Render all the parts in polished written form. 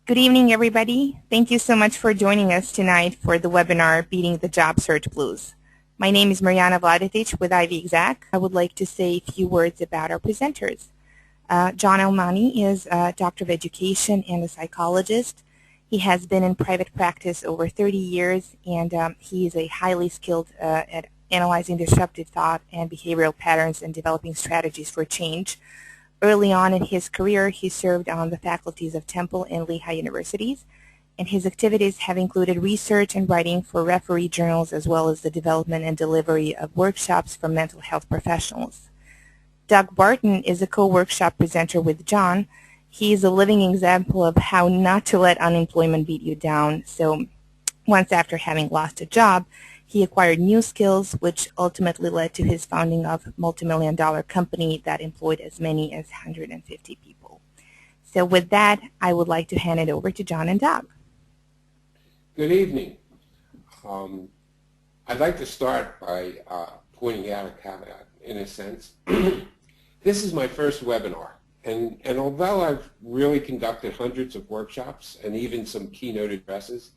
Good evening, everybody. Thank you so much for joining us tonight for the webinar, Beating the Job Search Blues. My name is Mariana Vladetic with Ivy Exec. I would like to say a few words about our presenters. John Manni is a doctor of education and a psychologist. He has been in private practice over 30 years, and he is a highly skilled at analyzing disruptive thought and behavioral patterns and developing strategies for change. Early on in his career, he served on the faculties of Temple and Lehigh Universities, and his activities have included research and writing for referee journals, as well as the development and delivery of workshops for mental health professionals. Doug Barton is a co-workshop presenter with John. He is a living example of how not to let unemployment beat you down. So once after having lost a job, he acquired new skills, which ultimately led to his founding of a multi-million-dollar company that employed as many as 150 people. So with that, I would like to hand it over to John and Doug. Good evening. I'd like to start by pointing out a caveat, in a sense. This is my first webinar, and although I've really conducted hundreds of workshops and even some keynote addresses,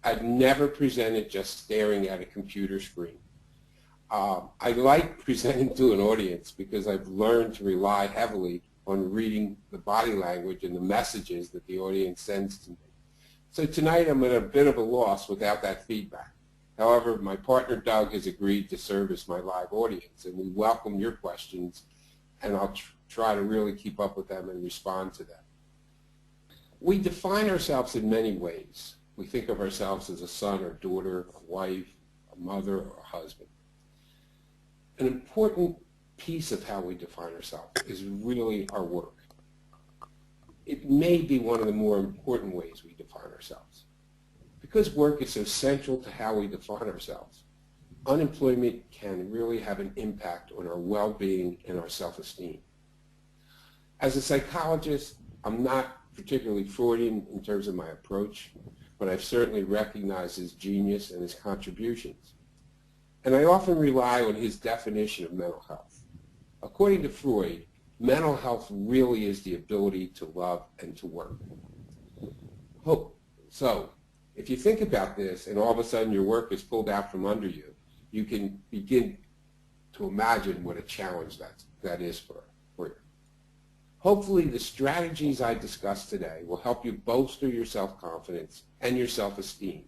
I've never presented just staring at a computer screen. I like presenting to an audience because I've learned to rely heavily on reading the body language and the messages that the audience sends to me. So tonight I'm at a bit of a loss without that feedback. However, my partner Doug has agreed to serve as my live audience, and we welcome your questions, and I'll try to really keep up with them and respond to them. We define ourselves in many ways. We think of ourselves as a son or daughter, a wife, a mother, or a husband. An important piece of how we define ourselves is really our work. It may be one of the more important ways we define ourselves. Because work is so central to how we define ourselves, unemployment can really have an impact on our well-being and our self-esteem. As a psychologist, I'm not particularly Freudian in terms of my approach, but I've certainly recognized his genius and his contributions. And I often rely on his definition of mental health. According to Freud, mental health really is the ability to love and to work. So, if you think about this and all of a sudden your work is pulled out from under you, you can begin to imagine what a challenge that is for you. Hopefully the strategies I discussed today will help you bolster your self-confidence and your self-esteem.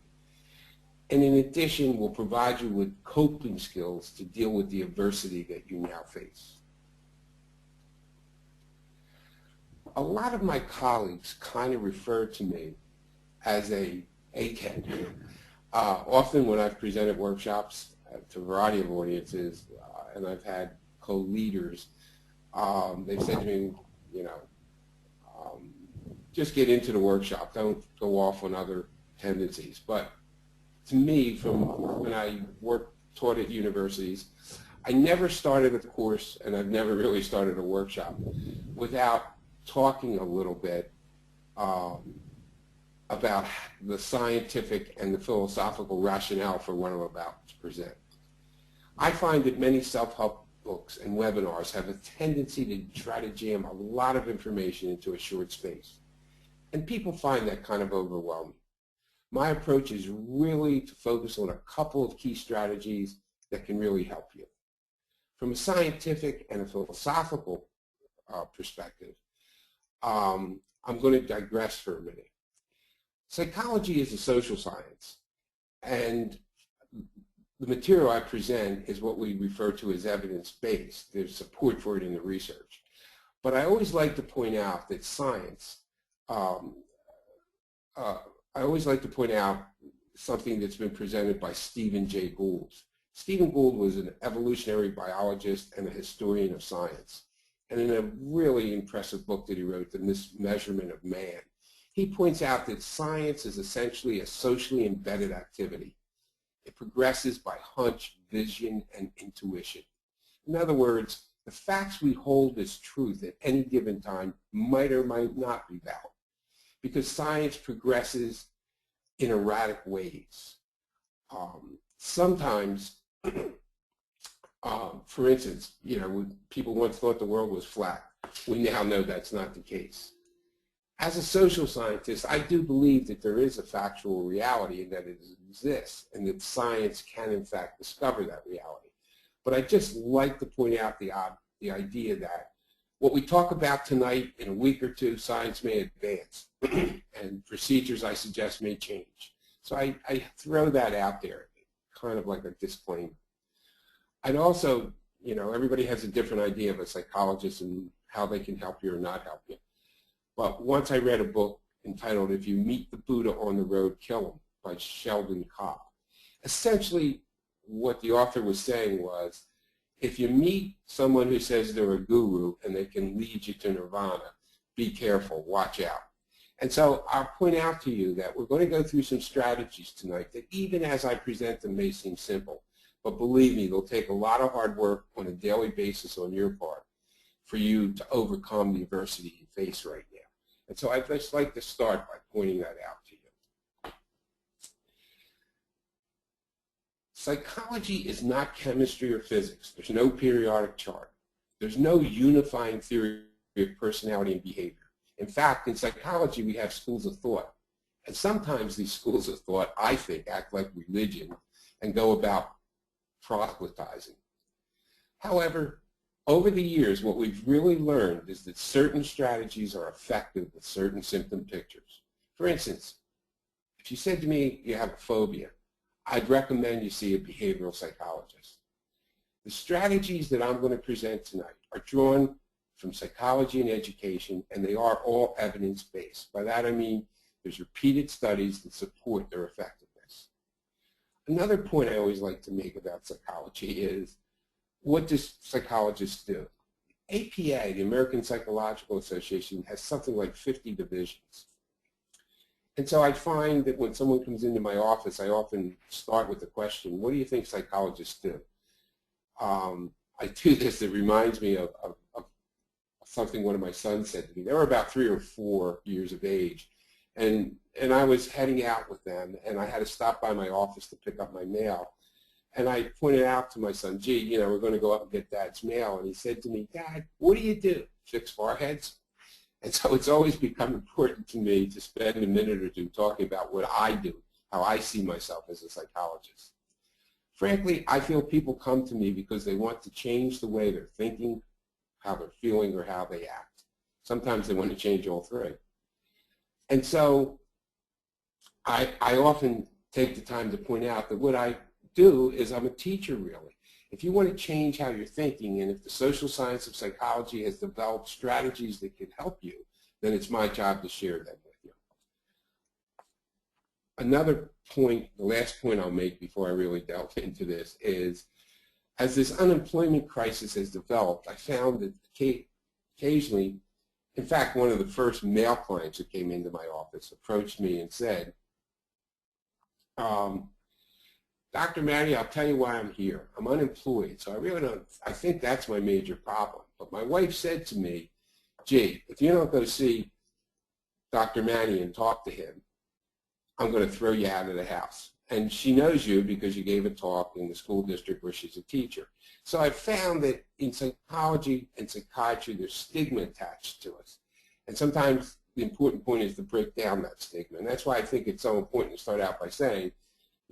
And in addition, will provide you with coping skills to deal with the adversity that you now face. A lot of my colleagues kind of refer to me as a ACAD. Often when I've presented workshops to a variety of audiences, and I've had co-leaders, they've said to me, just get into the workshop. Don't go off on other tendencies. But to me, from when I taught at universities, I never started a course, and I've never really started a workshop without talking a little bit about the scientific and the philosophical rationale for what I'm about to present. I find that many self-help books and webinars have a tendency to try to jam a lot of information into a short space. And people find that kind of overwhelming. My approach is really to focus on a couple of key strategies that can really help you. From a scientific and a philosophical perspective, I'm going to digress for a minute. Psychology is a social science, and the material I present is what we refer to as evidence-based. There's support for it in the research. But I always like to point out that science, I always like to point out something that's been presented by Stephen Jay Gould. Stephen Gould was an evolutionary biologist and a historian of science. And in a really impressive book that he wrote, The Mismeasurement of Man, he points out that science is essentially a socially embedded activity. It progresses by hunch, vision, and intuition. In other words, the facts we hold as truth at any given time might or might not be valid, because science progresses in erratic ways. Sometimes, for instance, people once thought the world was flat. We now know that's not the case. As a social scientist, I do believe that there is a factual reality and that it exists and that science can in fact discover that reality. But I just like to point out the idea that what we talk about tonight, in a week or two, science may advance and procedures, I suggest, may change. So I throw that out there, kind of like a disclaimer. I'd also, everybody has a different idea of a psychologist and how they can help you or not help you. But once I read a book entitled If You Meet the Buddha on the Road, Kill Him by Sheldon Kopp. Essentially, what the author was saying was, if you meet someone who says they're a guru and they can lead you to nirvana, be careful, watch out. And so I'll point out to you that we're going to go through some strategies tonight that even as I present them may seem simple, but believe me, they'll take a lot of hard work on a daily basis on your part for you to overcome the adversity you face right now. And so I'd just like to start by pointing that out to you. Psychology is not chemistry or physics. There's no periodic chart. There's no unifying theory of personality and behavior. In fact, in psychology, we have schools of thought. And sometimes these schools of thought, I think, act like religion and go about proselytizing. However, over the years, what we've really learned is that certain strategies are effective with certain symptom pictures. For instance, if you said to me you have a phobia, I'd recommend you see a behavioral psychologist. The strategies that I'm going to present tonight are drawn from psychology and education, and they are all evidence-based. By that I mean there's repeated studies that support their effectiveness. Another point I always like to make about psychology is, what does psychologists do? APA, the American Psychological Association, has something like 50 divisions. And so I find that when someone comes into my office, I often start with the question, what do you think psychologists do? I do this, it reminds me of something one of my sons said to me. They were about 3 or 4 years of age, and I was heading out with them, and I had to stop by my office to pick up my mail. And I pointed out to my son, gee, we're going to go up and get Dad's mail. And he said to me, Dad, what do you do? Fix foreheads? And so it's always become important to me to spend a minute or two talking about what I do, how I see myself as a psychologist. Frankly, I feel people come to me because they want to change the way they're thinking, how they're feeling, or how they act. Sometimes they want to change all three. And so I often take the time to point out that what I do is I'm a teacher, really. If you want to change how you're thinking, and if the social science of psychology has developed strategies that can help you, then it's my job to share them with you. Another point, the last point I'll make before I really delve into this is, as this unemployment crisis has developed, I found that occasionally, in fact, one of the first male clients who came into my office approached me and said, Dr. Manni, I'll tell you why I'm here. I'm unemployed, so I think that's my major problem. But my wife said to me, gee, if you don't go see Dr. Manni and talk to him, I'm going to throw you out of the house. And she knows you because you gave a talk in the school district where she's a teacher. So I found that in psychology and psychiatry, there's stigma attached to us. And sometimes the important point is to break down that stigma. And that's why I think it's so important to start out by saying,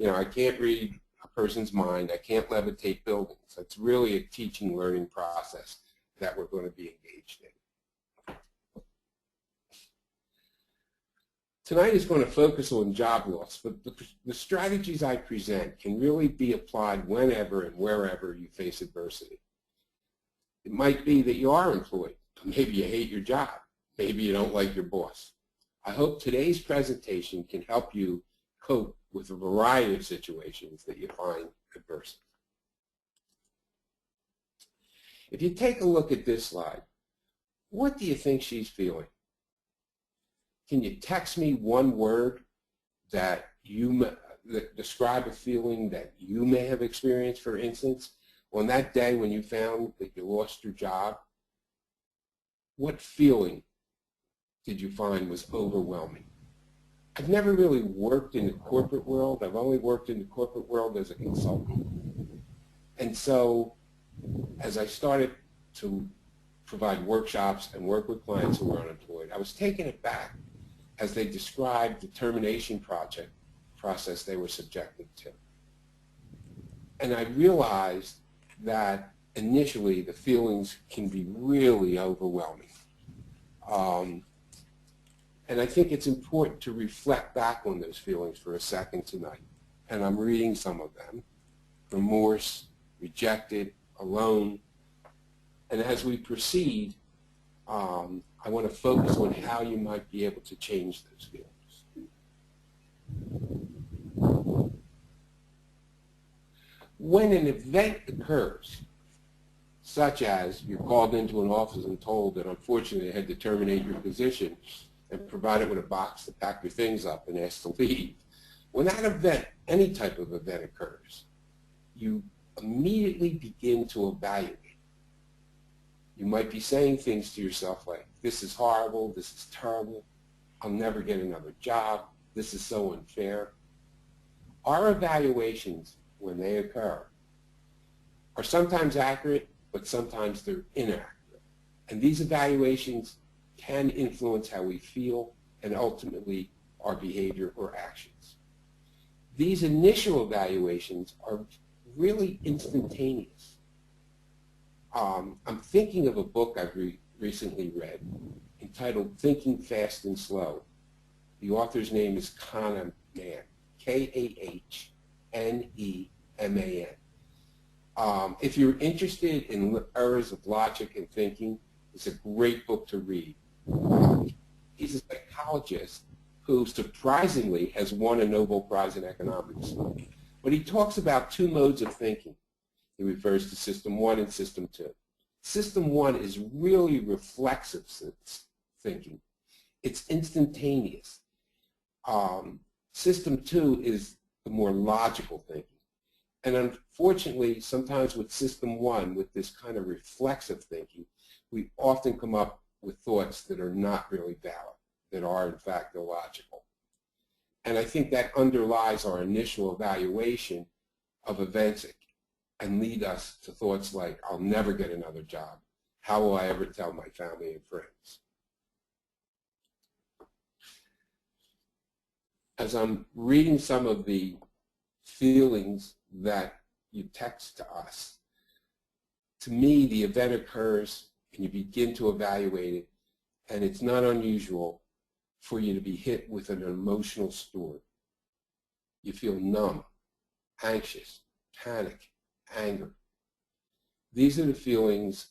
I can't read a person's mind. I can't levitate buildings. It's really a teaching, learning process that we're going to be engaged in. Tonight is going to focus on job loss, but the strategies I present can really be applied whenever and wherever you face adversity. It might be that you are employed. Maybe you hate your job. Maybe you don't like your boss. I hope today's presentation can help you cope with a variety of situations that you find adversive. If you take a look at this slide, what do you think she's feeling? Can you text me one word that describe a feeling that you may have experienced, for instance, on that day when you found that you lost your job? What feeling did you find was overwhelming? I've never really worked in the corporate world. I've only worked in the corporate world as a consultant. And so as I started to provide workshops and work with clients who were unemployed, I was taken aback as they described the termination process they were subjected to. And I realized that initially the feelings can be really overwhelming. And I think it's important to reflect back on those feelings for a second tonight. And I'm reading some of them: remorse, rejected, alone. And as we proceed, I want to focus on how you might be able to change those feelings. When an event occurs, such as you're called into an office and told that unfortunately they had to terminate your position and provided with a box to pack your things up and asked to leave, when that event, any type of event occurs, you immediately begin to evaluate. You might be saying things to yourself like, this is horrible, this is terrible, I'll never get another job, this is so unfair. Our evaluations, when they occur, are sometimes accurate, but sometimes they're inaccurate. And these evaluations can influence how we feel and ultimately our behavior or actions. These initial evaluations are really instantaneous. I'm thinking of a book I've recently read entitled Thinking Fast and Slow. The author's name is Kahneman, Kahneman. If you're interested in errors of logic and thinking, it's a great book to read. He's a psychologist who surprisingly has won a Nobel Prize in economics. But he talks about two modes of thinking. He refers to System 1 and System 2. System 1 is really reflexive thinking. It's instantaneous. System 2 is the more logical thinking. And unfortunately, sometimes with System 1, with this kind of reflexive thinking, we often come up with thoughts that are not really valid, that are in fact illogical. And I think that underlies our initial evaluation of events and lead us to thoughts like, I'll never get another job. How will I ever tell my family and friends? As I'm reading some of the feelings that you text to us, to me, the event occurs and you begin to evaluate it, and it's not unusual for you to be hit with an emotional storm. You feel numb, anxious, panic, anger. These are the feelings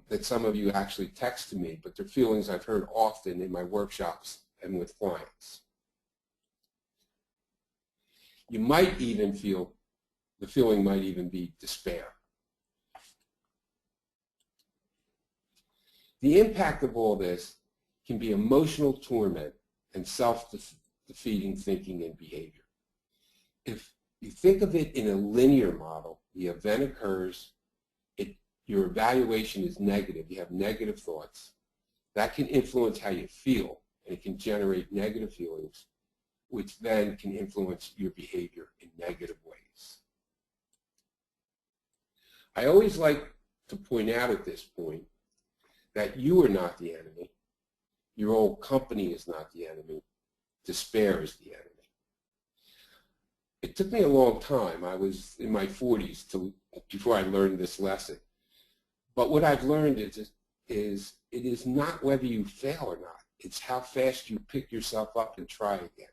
that some of you actually text to me, but they're feelings I've heard often in my workshops and with clients. You might even feel, the feeling might even be despair. The impact of all this can be emotional torment and self-defeating thinking and behavior. If you think of it in a linear model, the event occurs, your evaluation is negative, you have negative thoughts. That can influence how you feel, and it can generate negative feelings, which then can influence your behavior in negative ways. I always like to point out at this point that you are not the enemy. Your old company is not the enemy. Despair is the enemy. It took me a long time. I was in my 40s before I learned this lesson. But what I've learned is it is not whether you fail or not. It's how fast you pick yourself up and try again.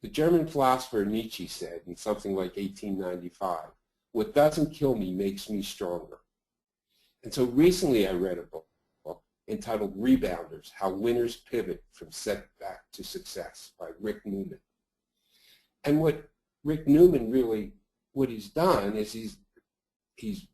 The German philosopher Nietzsche said in something like 1895, "What doesn't kill me makes me stronger." And so recently I read a book entitled Rebounders, How Winners Pivot from Setback to Success by Rick Newman. And what Rick Newman really, what he's done is he's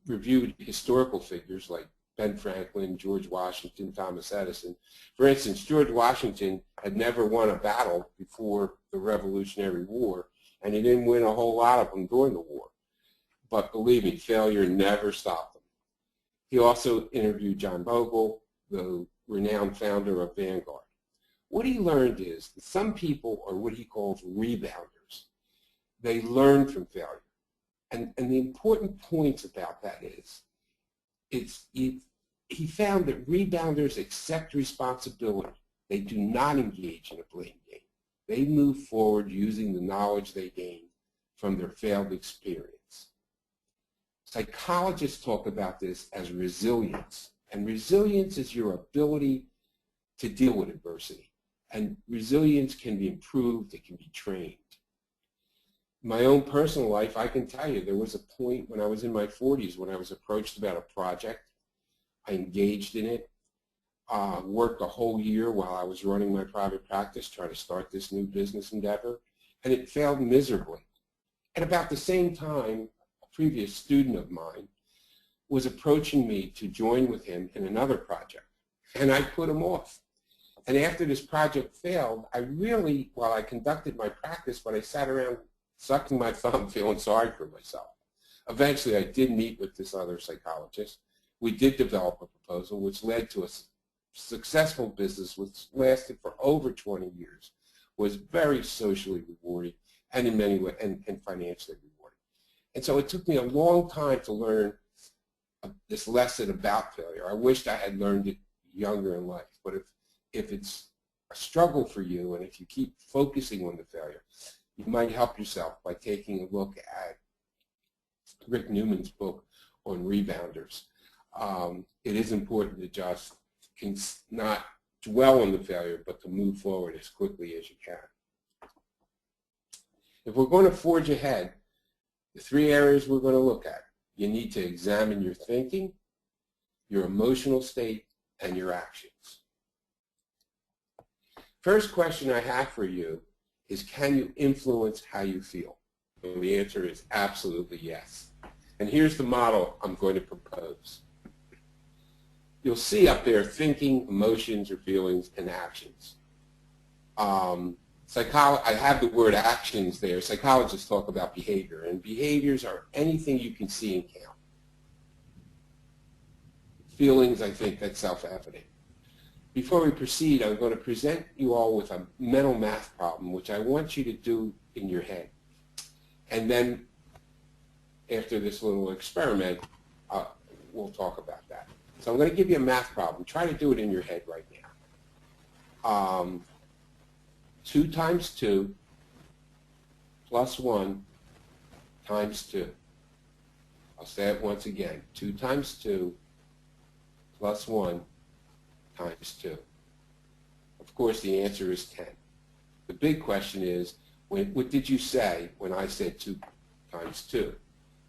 reviewed historical figures like Ben Franklin, George Washington, Thomas Edison. For instance, George Washington had never won a battle before the Revolutionary War, and he didn't win a whole lot of them during the war. But believe me, failure never stopped him. He also interviewed John Bogle, the renowned founder of Vanguard. What he learned is that some people are what he calls rebounders. They learn from failure. And the important points about that is he found that rebounders accept responsibility. They do not engage in a blame game. They move forward using the knowledge they gained from their failed experience. Psychologists talk about this as resilience. And resilience is your ability to deal with adversity. And resilience can be improved, it can be trained. In my own personal life, I can tell you there was a point when I was in my 40s when I was approached about a project. I engaged in it, worked a whole year while I was running my private practice, trying to start this new business endeavor, and it failed miserably. At about the same time, a previous student of mine was approaching me to join with him in another project, and I put him off. And after this project failed, I really, while I conducted my practice, but I sat around sucking my thumb, feeling sorry for myself. Eventually, I did meet with this other psychologist. We did develop a proposal, which led to a successful business, which lasted for over 20 years, was very socially rewarding, and in many ways, and financially rewarding. And so it took me a long time to learn this lesson about failure. I wished I had learned it younger in life, but if it's a struggle for you, and if you keep focusing on the failure, you might help yourself by taking a look at Rick Newman's book on rebounders. It is important to just not dwell on the failure, but to move forward as quickly as you can. If we're going to forge ahead, the three areas we're going to look at: you need to examine your thinking, your emotional state, and your actions. First question I have for you is, can you influence how you feel? And the answer is absolutely yes. And here's the model I'm going to propose. You'll see up there thinking, emotions or feelings, and actions. I have the word actions there. Psychologists talk about behavior, and behaviors are anything you can see and count. Feelings, I think that's self-evident. Before we proceed, I'm going to present you all with a mental math problem, which I want you to do in your head. And then, after this little experiment, we'll talk about that. So I'm going to give you a math problem. Try to do it in your head right now. 2 times 2 plus 1 times 2. I'll say it once again. 2 times 2 plus 1 times 2. Of course, the answer is 10. The big question is, what did you say when I said 2 times 2?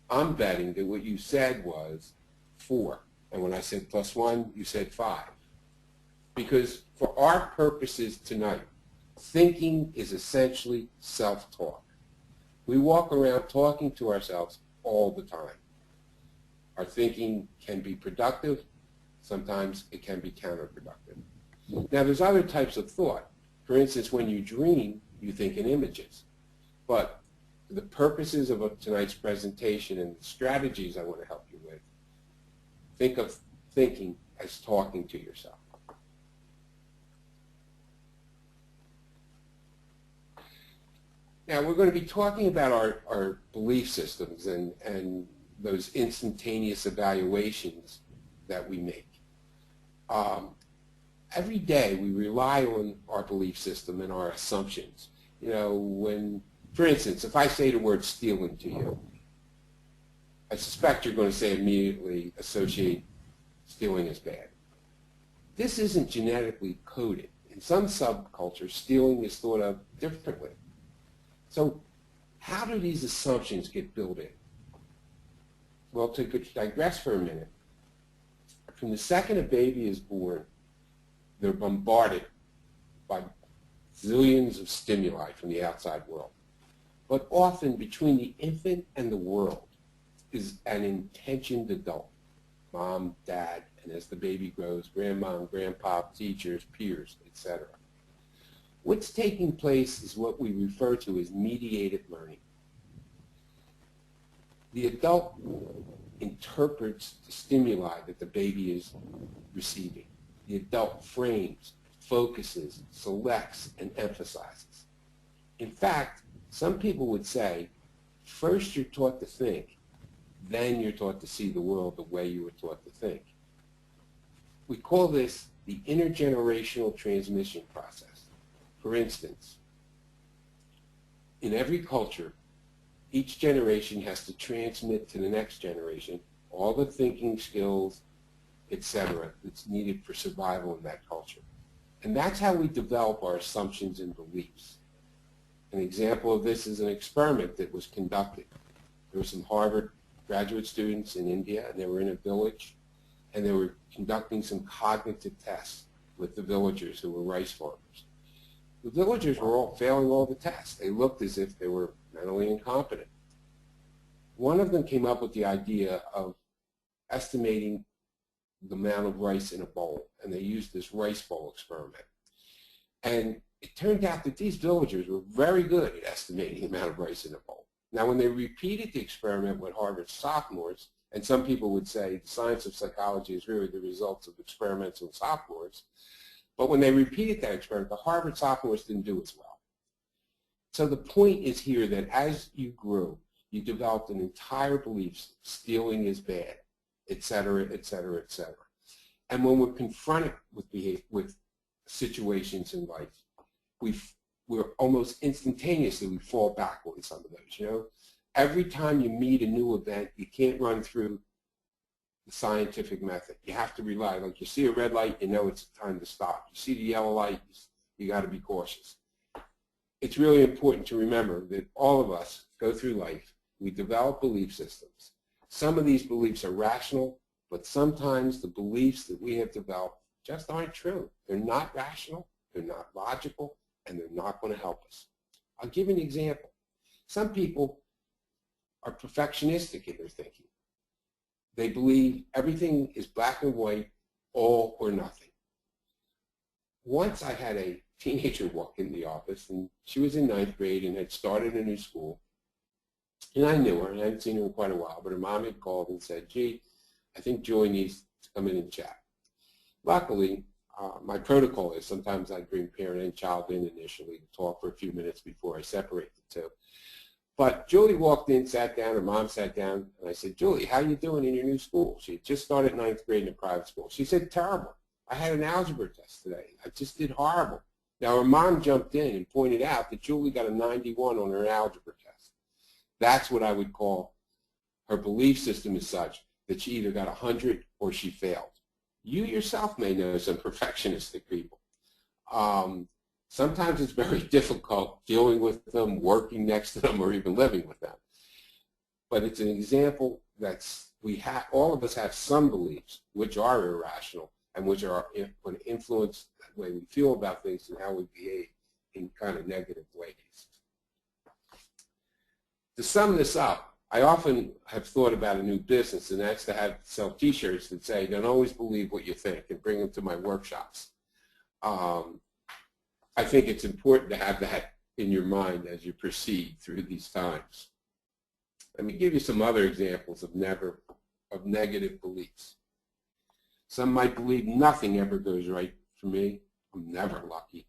I'm betting that what you said was 4. And when I said plus 1, you said 5. Because for our purposes tonight, thinking is essentially self-talk. We walk around talking to ourselves all the time. Our thinking can be productive. Sometimes it can be counterproductive. Now, there's other types of thought. For instance, when you dream, you think in images. But for the purposes of tonight's presentation and the strategies I want to help you with, think of thinking as talking to yourself. Now, we're going to be talking about our belief systems and those instantaneous evaluations that we make. Every day we rely on our belief system and our assumptions. You know, for instance, if I say the word stealing to you, I suspect you're going to say immediately associate stealing as bad. This isn't genetically coded. In some subcultures, stealing is thought of differently. So how do these assumptions get built in? Well, to digress for a minute, from the second a baby is born, they're bombarded by zillions of stimuli from the outside world. But often between the infant and the world is an intentioned adult, mom, dad, and as the baby grows, grandma and grandpa, teachers, peers, etc. What's taking place is what we refer to as mediated learning. The adult interprets the stimuli that the baby is receiving. The adult frames, focuses, selects, and emphasizes. In fact, some people would say, first you're taught to think, then you're taught to see the world the way you were taught to think. We call this the intergenerational transmission process. For instance, in every culture, each generation has to transmit to the next generation all the thinking skills, etc., that's needed for survival in that culture. And that's how we develop our assumptions and beliefs. An example of this is an experiment that was conducted. There were some Harvard graduate students in India, and they were in a village, and they were conducting some cognitive tests with the villagers who were rice farmers. The villagers were all failing all the tests. They looked as if they were mentally incompetent. One of them came up with the idea of estimating the amount of rice in a bowl, and they used this rice bowl experiment. And it turned out that these villagers were very good at estimating the amount of rice in a bowl. Now, when they repeated the experiment with Harvard sophomores, and some people would say the science of psychology is really the results of experiments with sophomores, but when they repeated that experiment, the Harvard sophomores didn't do as well. So the point is here that as you grew, you developed an entire belief stealing is bad, et cetera, et cetera, et cetera. And when we're confronted with situations in life, we're almost instantaneously, we fall back on some of those, you know. Every time you meet a new event, you can't run through the scientific method. You have to rely, like you see a red light, you know it's time to stop. You see the yellow light, you got to be cautious. It's really important to remember that all of us go through life, we develop belief systems. Some of these beliefs are rational, but sometimes the beliefs that we have developed just aren't true. They're not rational, they're not logical, and they're not going to help us. I'll give you an example. Some people are perfectionistic in their thinking. They believe everything is black and white, all or nothing. Once I had a teenager walk in the office, and she was in 9th grade and had started a new school. And I knew her, and I hadn't seen her in quite a while, but her mom had called and said, gee, I think Joy needs to come in and chat. Luckily, my protocol is sometimes I bring parent and child in initially to talk for a few minutes before I separate the two. But Julie walked in, sat down, her mom sat down, and I said, Julie, how you doing in your new school? She had just started 9th grade in a private school. She said, terrible. I had an algebra test today. I just did horrible. Now, her mom jumped in and pointed out that Julie got a 91 on her algebra test. That's what I would call her belief system is such that she either got 100 or she failed. You yourself may know some perfectionistic people. Sometimes it's very difficult dealing with them, working next to them, or even living with them. But it's an example that's all of us have some beliefs which are irrational and which are going to influence the way we feel about things and how we behave in kind of negative ways. To sum this up, I often have thought about a new business, and that's to sell T-shirts that say, don't always believe what you think, and bring them to my workshops. I think it's important to have that in your mind as you proceed through these times. Let me give you some other examples of negative beliefs. Some might believe nothing ever goes right for me. I'm never lucky.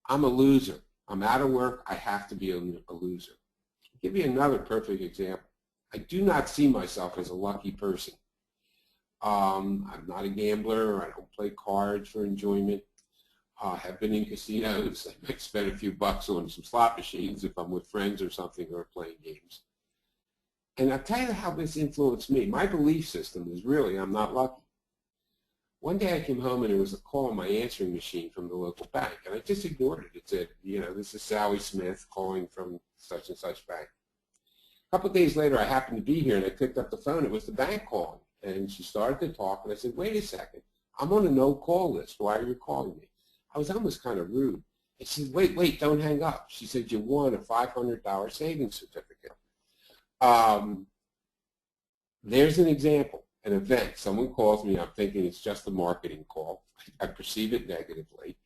I'm a loser. I'm out of work. I have to be a loser. I'll give you another perfect example. I do not see myself as a lucky person. I'm not a gambler. I don't play cards for enjoyment. Have been in casinos. I might spend a few bucks on some slot machines if I'm with friends or something or playing games. And I'll tell you how this influenced me. My belief system is really I'm not lucky. One day I came home and there was a call on my answering machine from the local bank, and I just ignored it. It said, you know, this is Sally Smith calling from such and such bank. A couple of days later, I happened to be here, and I picked up the phone. It was the bank calling, and she started to talk, and I said, wait a second. I'm on a no-call list. Why are you calling me? I was almost kind of rude. And she said, wait, don't hang up. She said, you won a $500 savings certificate. There's an example, an event. Someone calls me. I'm thinking it's just a marketing call. I perceive it negatively.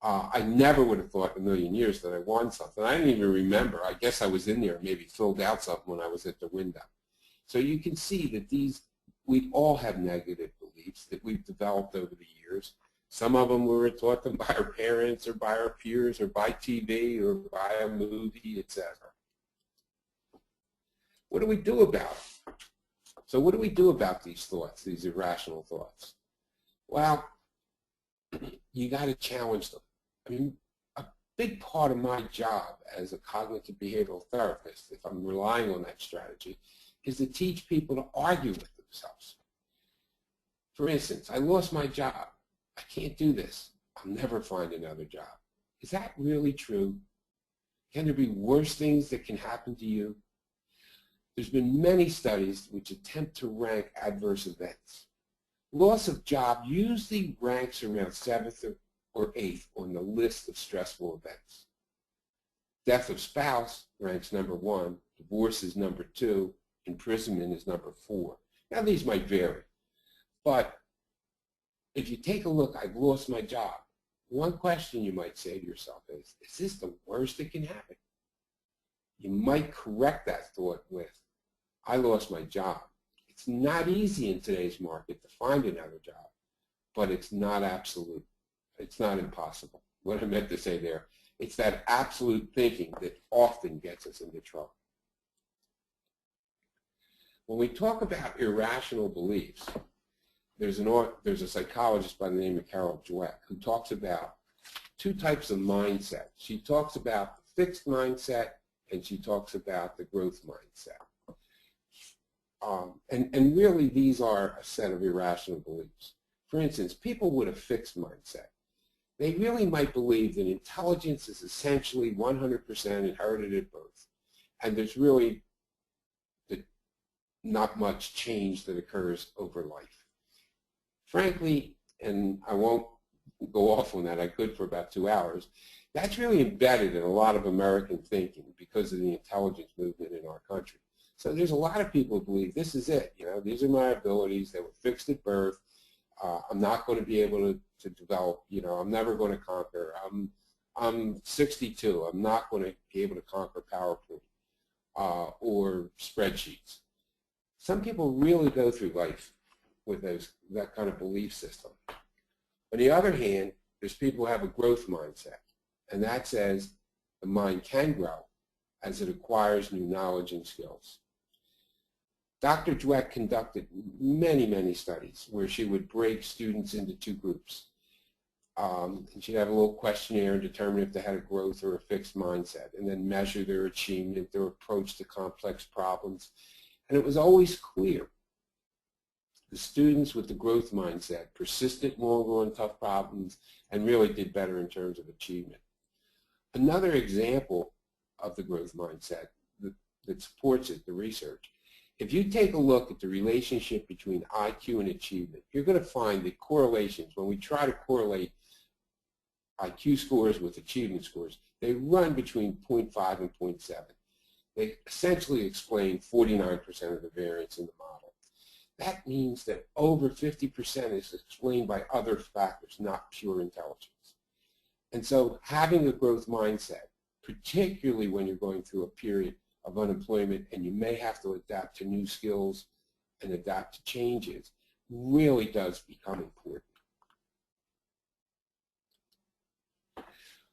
I never would have thought in a million years that I won something. I didn't even remember. I guess I was in there and maybe filled out something when I was at the window. So you can see that we all have negative beliefs that we've developed over the years. Some of them we were taught them by our parents or by our peers or by TV or by a movie, etc. What do we do about it? So what do we do about these thoughts, these irrational thoughts? Well, you got to challenge them. I mean, a big part of my job as a cognitive behavioral therapist, if I'm relying on that strategy, is to teach people to argue with themselves. For instance, I lost my job. I can't do this. I'll never find another job. Is that really true? Can there be worse things that can happen to you? There's been many studies which attempt to rank adverse events. Loss of job usually ranks around 7th or 8th on the list of stressful events. Death of spouse ranks number 1, divorce is number 2, imprisonment is number 4. Now these might vary, but if you take a look, I've lost my job. One question you might say to yourself is this the worst that can happen? You might correct that thought with, I lost my job. It's not easy in today's market to find another job, but it's not absolute. It's not impossible. What I meant to say there, it's that absolute thinking that often gets us into trouble. When we talk about irrational beliefs, there's a psychologist by the name of Carol Dweck who talks about 2 types of mindset. She talks about the fixed mindset and she talks about the growth mindset. And really these are a set of irrational beliefs. For instance, people with a fixed mindset, they really might believe that intelligence is essentially 100% inherited at birth, and there's really not much change that occurs over life. Frankly, and I won't go off on that, I could for about 2 hours, that's really embedded in a lot of American thinking because of the intelligence movement in our country. So there's a lot of people who believe this is it, these are my abilities, they were fixed at birth, I'm not going to be able to develop, I'm never going to conquer, I'm 62, I'm not going to be able to conquer PowerPoint or spreadsheets. Some people really go through life with that kind of belief system. On the other hand, there's people who have a growth mindset, and that says the mind can grow as it acquires new knowledge and skills. Dr. Dweck conducted many, many studies where she would break students into 2 groups. And she'd have a little questionnaire and determine if they had a growth or a fixed mindset, and then measure their achievement, their approach to complex problems. And it was always clear. The students with the growth mindset persisted longer on tough problems and really did better in terms of achievement. Another example of the growth mindset that supports it, the research, if you take a look at the relationship between IQ and achievement, you're going to find that correlations, when we try to correlate IQ scores with achievement scores, they run between 0.5 and 0.7. They essentially explain 49% of the variance in the model. That means that over 50% is explained by other factors, not pure intelligence. And so having a growth mindset, particularly when you're going through a period of unemployment and you may have to adapt to new skills and adapt to changes, really does become important.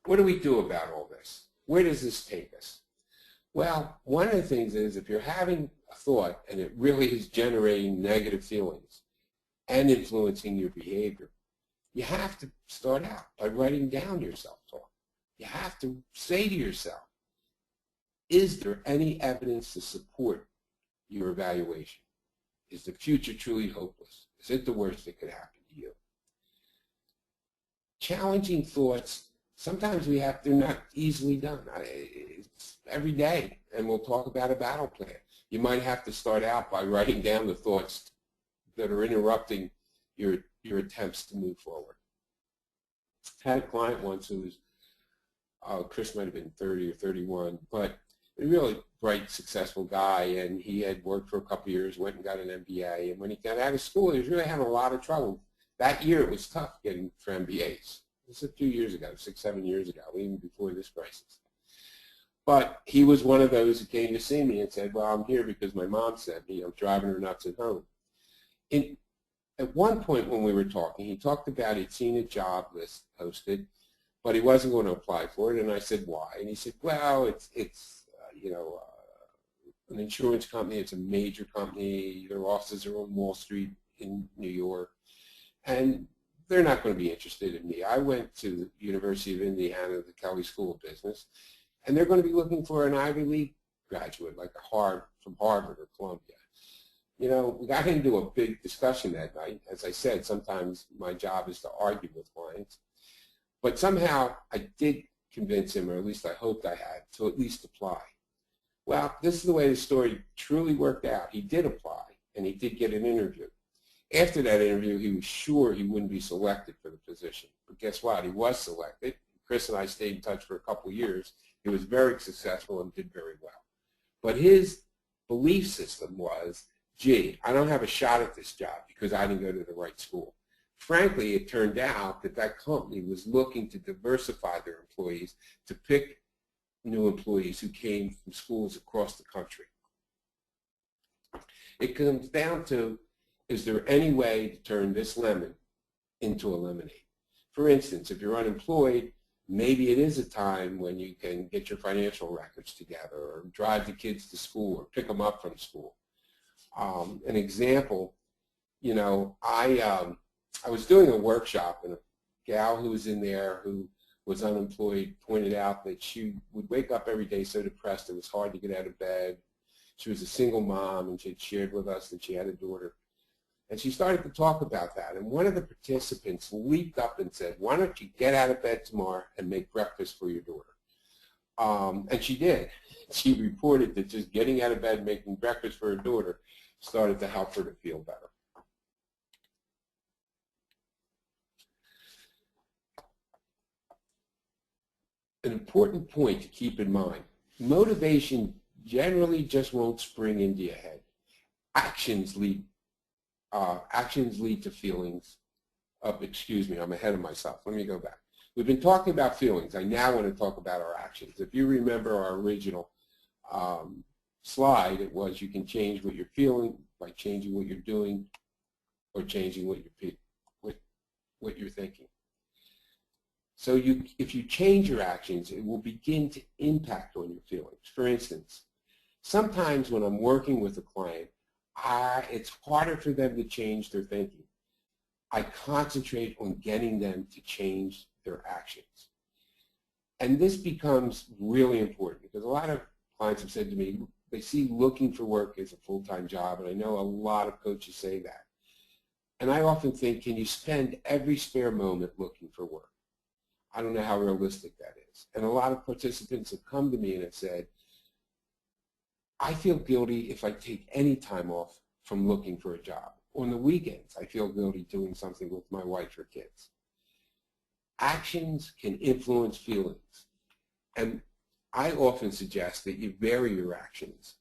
What do we do about all this? Where does this take us? Well, one of the things is if you're having a thought and it really is generating negative feelings and influencing your behavior, you have to start out by writing down your self-talk. You have to say to yourself, is there any evidence to support your evaluation? Is the future truly hopeless? Is it the worst that could happen to you? Challenging thoughts, sometimes they're not easily done. It's every day, and we'll talk about a battle plan. You might have to start out by writing down the thoughts that are interrupting your attempts to move forward. I had a client once who was, Chris might have been 30 or 31, but a really bright, successful guy, and he had worked for a couple of years, went and got an MBA, and when he got out of school, he was really having a lot of trouble. That year, it was tough getting for MBAs. This is a few years ago, 6, 7 years ago, even before this crisis. But he was one of those who came to see me and said, well, I'm here because my mom sent me. I'm driving her nuts at home. At one point when we were talking, he talked about he'd seen a job list posted, but he wasn't going to apply for it. And I said, why? And he said, well, it's an insurance company. It's a major company. Their offices are on Wall Street in New York. And they're not going to be interested in me. I went to the University of Indiana, the Kelley School of Business, and they're going to be looking for an Ivy League graduate, like from Harvard or Columbia. You know, we got into a big discussion that night. As I said, sometimes my job is to argue with clients. But somehow I did convince him, or at least I hoped I had, to at least apply. Well, this is the way the story truly worked out. He did apply, and he did get an interview. After that interview, he was sure he wouldn't be selected for the position. But guess what? He was selected. Chris and I stayed in touch for a couple of years. He was very successful and did very well. But his belief system was, gee, I don't have a shot at this job because I didn't go to the right school. Frankly, it turned out that that company was looking to diversify their employees, to pick new employees who came from schools across the country. It comes down to, is there any way to turn this lemon into a lemonade? For instance, if you're unemployed, maybe it is a time when you can get your financial records together or drive the kids to school or pick them up from school. An example, you know, I was doing a workshop, and a gal who was in there who was unemployed pointed out that she would wake up every day so depressed it was hard to get out of bed. She was a single mom, and she had shared with us that she had a daughter. And she started to talk about that. And one of the participants leaped up and said, why don't you get out of bed tomorrow and make breakfast for your daughter? And she did. She reported that just getting out of bed and making breakfast for her daughter started to help her to feel better. An important point to keep in mind, motivation generally just won't spring into your head. Actions lead to feelings of, excuse me, I'm ahead of myself. Let me go back. We've been talking about feelings. I now want to talk about our actions. If you remember our original slide, it was you can change what you're feeling by changing what you're doing or changing what you're thinking. So if you change your actions, it will begin to impact on your feelings. For instance, sometimes when I'm working with a client, it's harder for them to change their thinking. I concentrate on getting them to change their actions. And this becomes really important because a lot of clients have said to me, they see looking for work as a full-time job, and I know a lot of coaches say that. And I often think, can you spend every spare moment looking for work? I don't know how realistic that is. And a lot of participants have come to me and have said, I feel guilty if I take any time off from looking for a job. On the weekends, I feel guilty doing something with my wife or kids. Actions can influence feelings. And I often suggest that you vary your actions,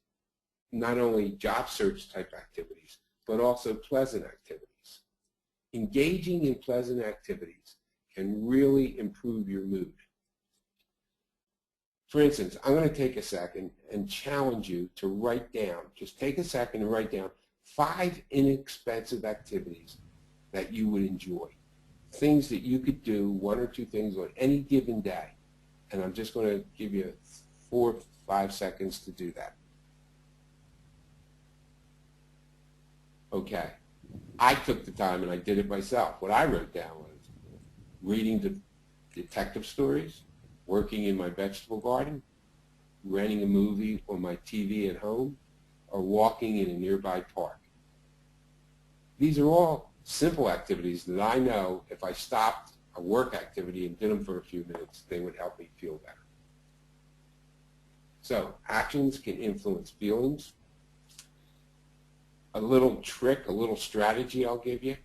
not only job search type activities, but also pleasant activities. Engaging in pleasant activities can really improve your mood. For instance, I'm going to take a second and challenge you to write down, just take a second and write down 5 inexpensive activities that you would enjoy. Things that you could do, 1 or 2 things on any given day. And I'm just going to give you 4 or 5 seconds to do that. Okay. I took the time and I did it myself. What I wrote down was reading detective stories, working in my vegetable garden, renting a movie on my TV at home, or walking in a nearby park. These are all simple activities that I know if I stopped a work activity and did them for a few minutes, they would help me feel better. So actions can influence feelings. A little trick, a little strategy I'll give you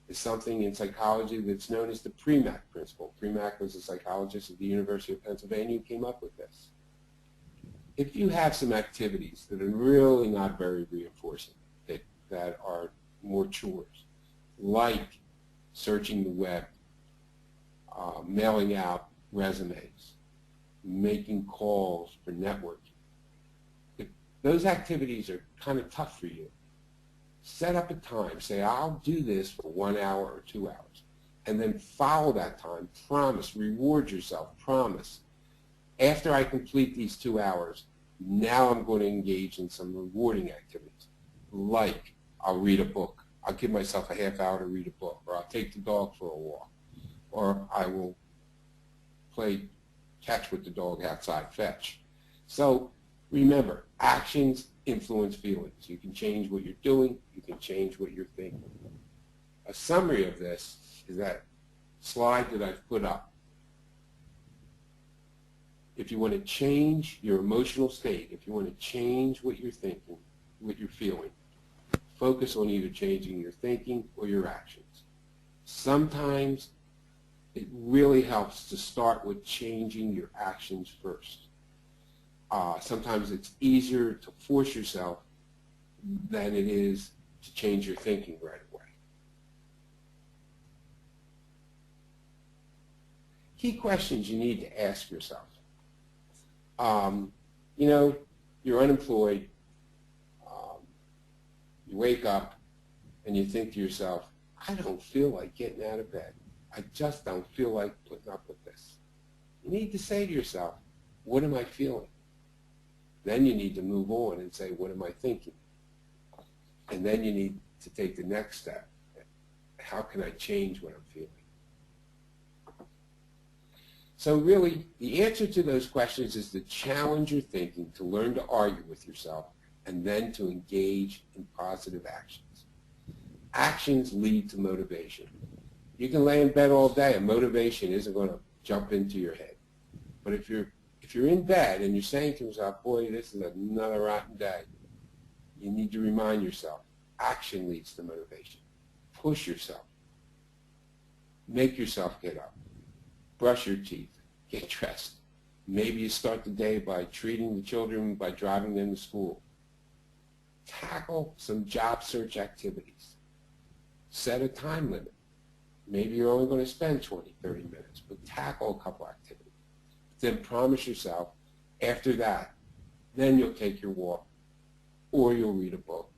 is something in psychology that's known as the Premack principle. Premack was a psychologist at the University of Pennsylvania who came up with this. If you have some activities that are really not very reinforcing, that are more chores, like searching the web, mailing out resumes, making calls for networking, if those activities are kind of tough for you, set up a time. Say, I'll do this for 1 hour or 2 hours. And then follow that time. Promise. Reward yourself. Promise. After I complete these 2 hours, Now I'm going to engage in some rewarding activities, like I'll read a book. I'll give myself a half hour to read a book, or I'll take the dog for a walk, or I will play catch with the dog outside, fetch. So remember, actions influence feelings. You can change what you're doing. You can change what you're thinking. A summary of this is that slide that I've put up. If you want to change your emotional state, if you want to change what you're thinking, what you're feeling, focus on either changing your thinking or your actions. Sometimes it really helps to start with changing your actions first. Sometimes it's easier to force yourself than it is to change your thinking right away. Key questions you need to ask yourself. You know, you're unemployed, you wake up and you think to yourself, I don't feel like getting out of bed. I just don't feel like putting up with this. You need to say to yourself, what am I feeling? Then you need to move on and say, what am I thinking? And then you need to take the next step. How can I change what I'm feeling? So really, the answer to those questions is to challenge your thinking, to learn to argue with yourself, and then to engage in positive actions. Actions lead to motivation. You can lay in bed all day and motivation isn't going to jump into your head. But if you're in bed and you're saying to yourself, boy, this is another rotten day, you need to remind yourself, action leads to motivation. Push yourself. Make yourself get up. Brush your teeth. Get dressed. Maybe you start the day by treating the children, by driving them to school. Tackle some job search activities. Set a time limit. Maybe you're only going to spend 20, 30 minutes, but tackle a couple activities. Then promise yourself, after that, then you'll take your walk, or you'll read a book,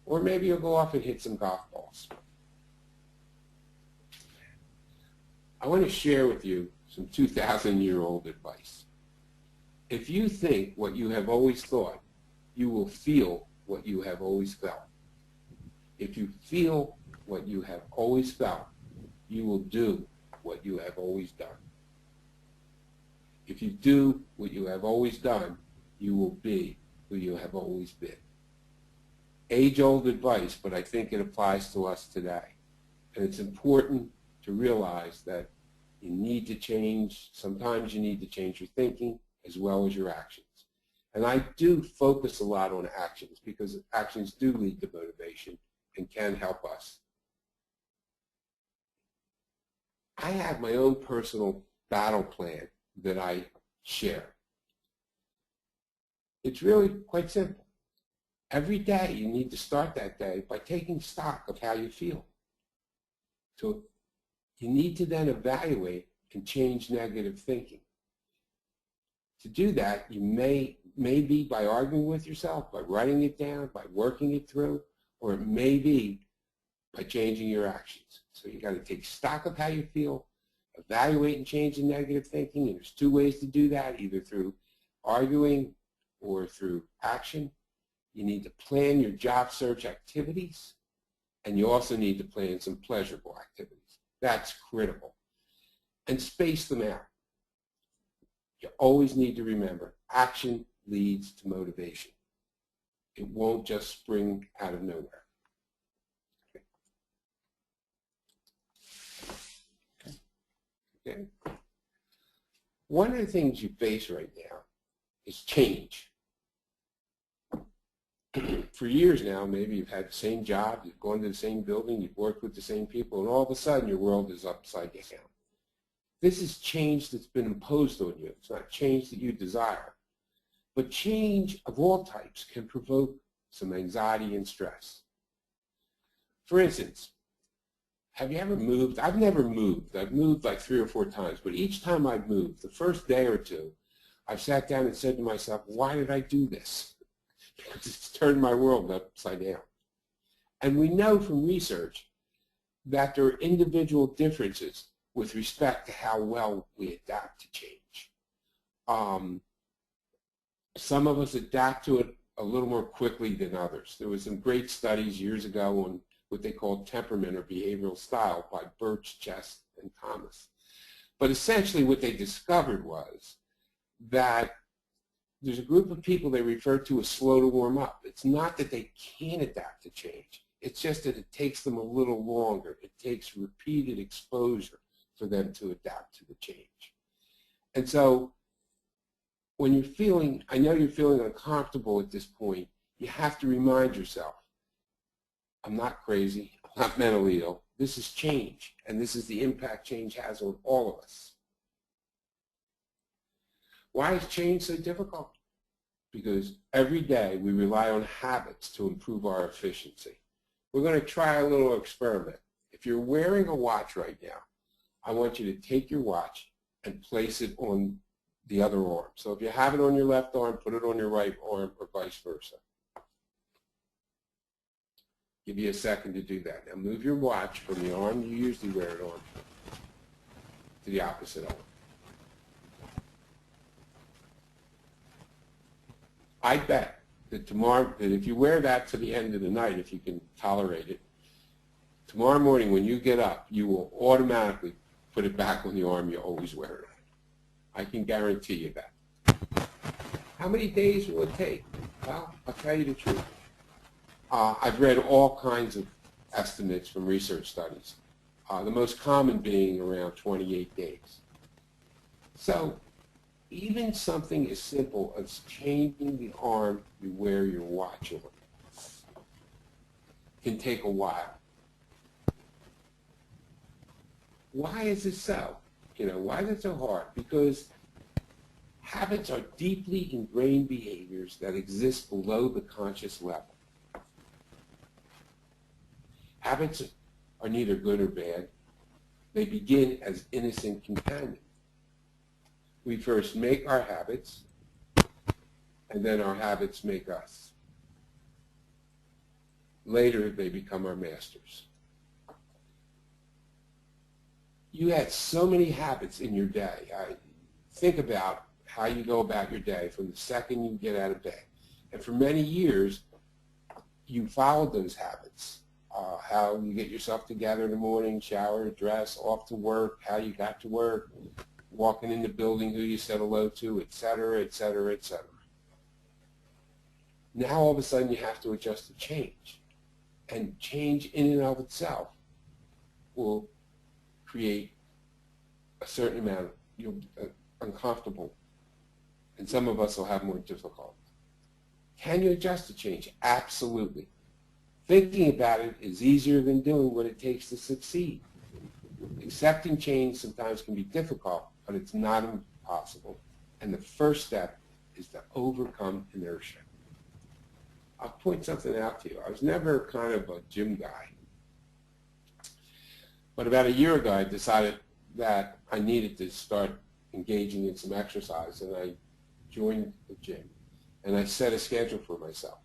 or maybe you'll go off and hit some golf balls. I want to share with you some 2,000-year-old advice. If you think what you have always thought, you will feel what you have always felt. If you feel what you have always felt, you will do what you have always done. If you do what you have always done, you will be who you have always been. Age-old advice, but I think it applies to us today. And it's important to realize that you need to change, sometimes you need to change your thinking as well as your actions. And I do focus a lot on actions because actions do lead to motivation and can help us. I have my own personal battle plan that I share. It's really quite simple. Every day you need to start that day by taking stock of how you feel. So you need to then evaluate and change negative thinking. To do that, you may be by arguing with yourself, by writing it down, by working it through, or it may be by changing your actions. So you got to take stock of how you feel, evaluate and change the negative thinking, and there's two ways to do that, either through arguing or through action. You need to plan your job search activities, and you also need to plan some pleasurable activities. That's critical. And space them out. You always need to remember, action leads to motivation. It won't just spring out of nowhere. Okay. One of the things you face right now is change. For years now, maybe you've had the same job, you've gone to the same building, you've worked with the same people, and all of a sudden your world is upside down. This is change that's been imposed on you. It's not change that you desire. But change of all types can provoke some anxiety and stress. For instance, have you ever moved? I've never moved. I've moved like 3 or 4 times, but each time I've moved, the first day or two, I've sat down and said to myself, why did I do this? Because it's turned my world upside down. And we know from research that there are individual differences with respect to how well we adapt to change. Some of us adapt to it a little more quickly than others. There was some great studies years ago on what they called temperament or behavioral style by Birch, Chest, and Thomas. But essentially what they discovered was that there's a group of people they refer to as slow to warm up. It's not that they can't adapt to change. It's just that it takes them a little longer. It takes repeated exposure for them to adapt to the change. And so when you're feeling, I know you're feeling uncomfortable at this point, you have to remind yourself, I'm not crazy, I'm not mentally ill. This is change, and this is the impact change has on all of us. Why is change so difficult? Because every day we rely on habits to improve our efficiency. We're going to try a little experiment. If you're wearing a watch right now, I want you to take your watch and place it on the other arm. So if you have it on your left arm, put it on your right arm, or vice versa. Give you a second to do that. Now move your watch from the arm you usually wear it on to the opposite arm. I bet that tomorrow, that if you wear that to the end of the night, if you can tolerate it, tomorrow morning when you get up, you will automatically put it back on the arm you always wear it on. I can guarantee you that. How many days will it take? Well, I'll tell you the truth. I've read all kinds of estimates from research studies, the most common being around 28 days. So even something as simple as changing the arm you wear your watch on can take a while. Why is it so? Why is it so hard? Because habits are deeply ingrained behaviors that exist below the conscious level. Habits are neither good or bad. They begin as innocent companions. We first make our habits, and then our habits make us. Later, they become our masters. You had so many habits in your day. Think about how you go about your day from the second you get out of bed. And for many years, you followed those habits. How you get yourself together in the morning, shower, dress, off to work, how you got to work, walking in the building, who you said hello to, et cetera, et cetera, et cetera. Now all of a sudden you have to adjust to change. And change in and of itself will create a certain amount of uncomfortable. And some of us will have more difficulty. Can you adjust to change? Absolutely. Thinking about it is easier than doing what it takes to succeed. Accepting change sometimes can be difficult, but it's not impossible. And the first step is to overcome inertia. I'll point something out to you. I was never kind of a gym guy. But about a year ago, I decided that I needed to start engaging in some exercise, and I joined the gym. And I set a schedule for myself.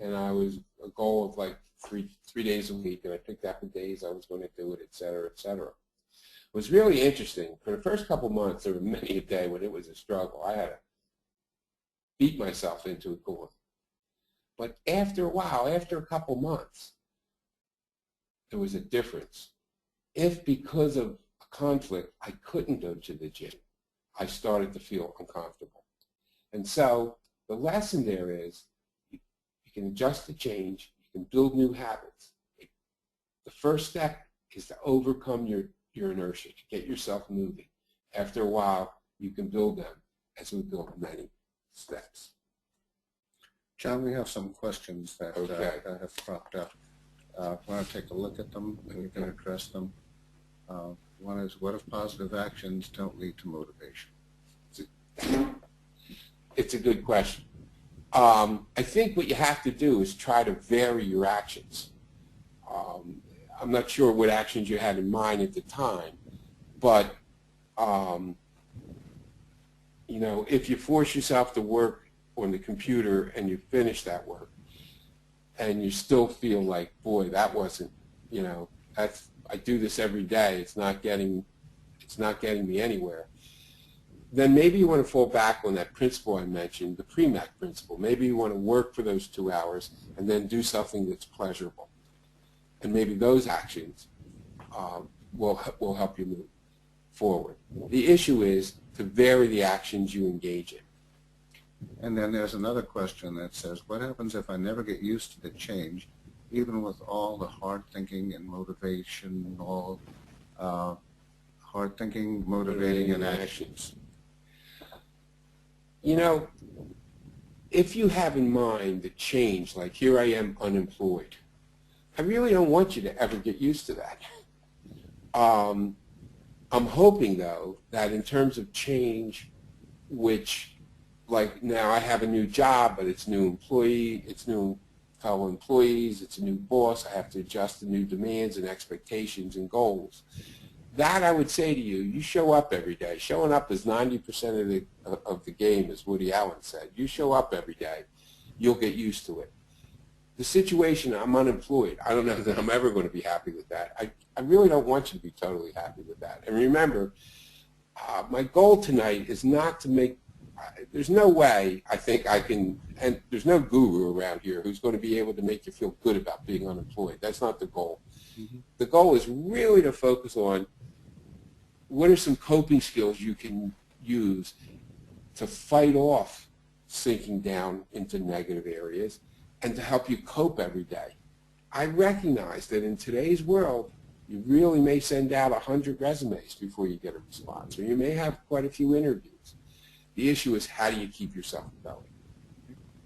And I was a goal of like three days a week, and I picked out the days I was going to do it, et cetera, et cetera. It was really interesting. For the first couple months, there were many a day when it was a struggle. I had to beat myself into it going. But after a while, after a couple months, there was a difference. If because of a conflict I couldn't go to the gym, I started to feel uncomfortable. And so the lesson there is you can adjust to change, you can build new habits. The first step is to overcome your inertia, to get yourself moving. After a while, you can build them as we build many steps. John, we have some questions that have cropped up. I want to take a look at them and we can address them. One is, what if positive actions don't lead to motivation? It's a good question. I think what you have to do is try to vary your actions. I'm not sure what actions you had in mind at the time, but if you force yourself to work on the computer and you finish that work, and you still feel like, boy, that wasn't, I do this every day. It's not getting me anywhere. then maybe you want to fall back on that principle I mentioned, the Premack principle. Maybe you want to work for those 2 hours and then do something that's pleasurable. And maybe those actions will help you move forward. The issue is to vary the actions you engage in. And then there's another question that says, what happens if I never get used to the change, even with all the hard thinking and motivation, all hard thinking, motivating, and actions? You know, if you have in mind the change, like here I am unemployed, I really don't want you to ever get used to that. I'm hoping, though, that in terms of change, which, like now I have a new job, but it's new employee, it's new fellow employees, it's a new boss, I have to adjust to new demands and expectations and goals. That I would say to you, you show up every day. Showing up is 90% of the game, as Woody Allen said. You show up every day, you'll get used to it. The situation, I'm unemployed. I don't know that I'm ever going to be happy with that. I really don't want you to be totally happy with that. And remember, my goal tonight is not to make, there's no way I think I can, and there's no guru around here who's going to be able to make you feel good about being unemployed. That's not the goal. Mm-hmm. The goal is really to focus on what are some coping skills you can use to fight off sinking down into negative areas and to help you cope every day. I recognize that in today's world, you really may send out 100 resumes before you get a response, or you may have quite a few interviews. The issue is, how do you keep yourself going?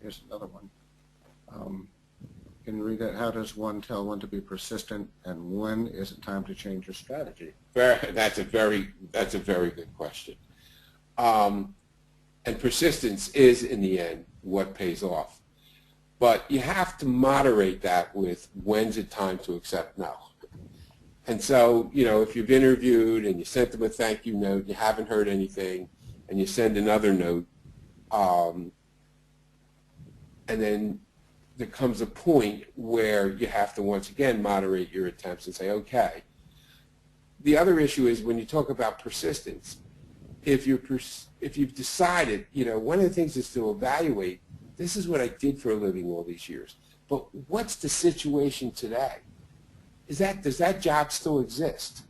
Here's another one. Can you read that? How does one tell when to be persistent, and when is it time to change your strategy? That's a very good question. And persistence is, in the end, what pays off. But you have to moderate that with when's it time to accept no. And so, you know, if you've interviewed and you sent them a thank you note, you haven't heard anything, and you send another note, and then there comes a point where you have to once again moderate your attempts and say, okay. The other issue is when you talk about persistence, if you've decided, you know, one of the things is to evaluate, this is what I did for a living all these years, but what's the situation today? Does that job still exist?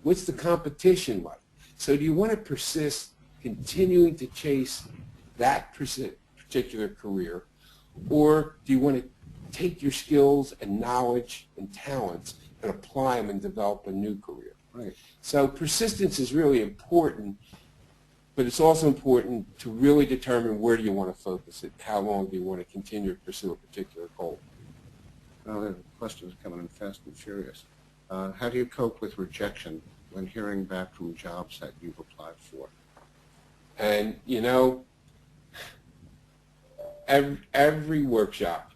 What's the competition like? So do you want to persist continuing to chase that particular career, or do you want to take your skills and knowledge and talents and apply them and develop a new career? Right. So persistence is really important, but it's also important to really determine where do you want to focus it, how long do you want to continue to pursue a particular goal. Well, the questions are coming in fast and furious. How do you cope with rejection when hearing back from jobs that you've applied for? And, you know, every workshop,